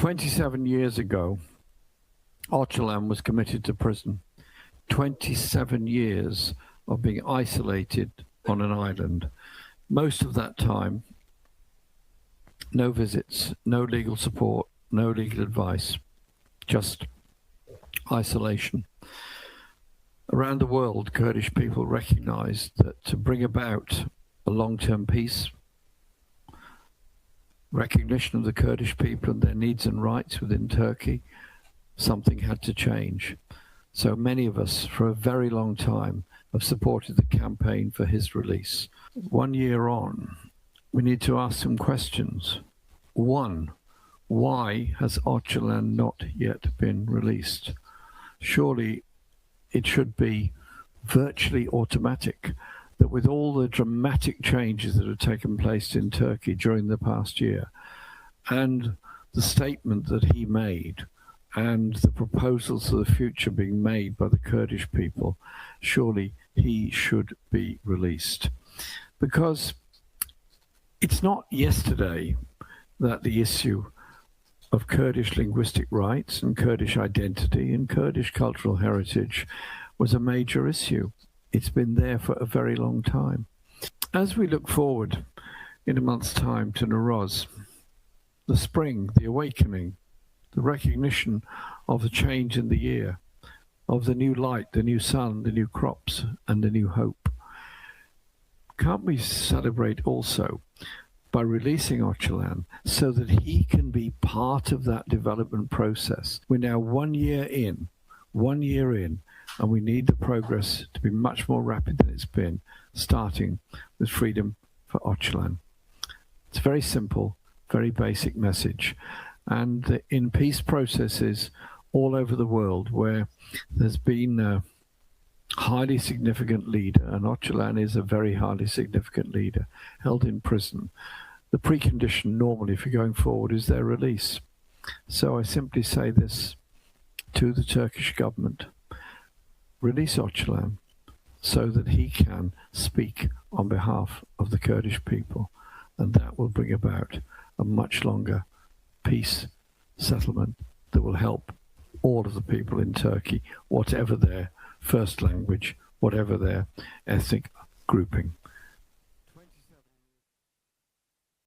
27 years ago, Öcalan was committed to prison. 27 years of being isolated on an island. Most of that time, no visits, no legal support, no legal advice, just isolation. Around the world, Kurdish people recognized that to bring about a long-term peace, recognition of the Kurdish people and their needs and rights within Turkey, something had to change. So many of us, for a very long time, have supported the campaign for his release. 1 year on, we need to ask some questions. One, why has Öcalan not yet been released? Surely it should be virtually automatic that with all the dramatic changes that have taken place in Turkey during the past year, and the statement that he made, and the proposals for the future being made by the Kurdish people, surely he should be released. Because it's not yesterday that the issue of Kurdish linguistic rights and Kurdish identity and Kurdish cultural heritage was a major issue. It's been there for a very long time. As we look forward in a month's time to Nowruz, the spring, the awakening, the recognition of the change in the year, of the new light, the new sun, the new crops, and the new hope, can't we celebrate also by releasing Öcalan so that he can be part of that development process? We're now 1 year in, and we need the progress to be much more rapid than it's been, starting with freedom for Öcalan. It's a very simple, very basic message. And in peace processes all over the world where there's been a highly significant leader, and Öcalan is a very highly significant leader, held in prison, the precondition normally for going forward is their release. So I simply say this to the Turkish government: release Öcalan so that he can speak on behalf of the Kurdish people, and that will bring about a much longer peace settlement that will help all of the people in Turkey, whatever their first language, whatever their ethnic grouping.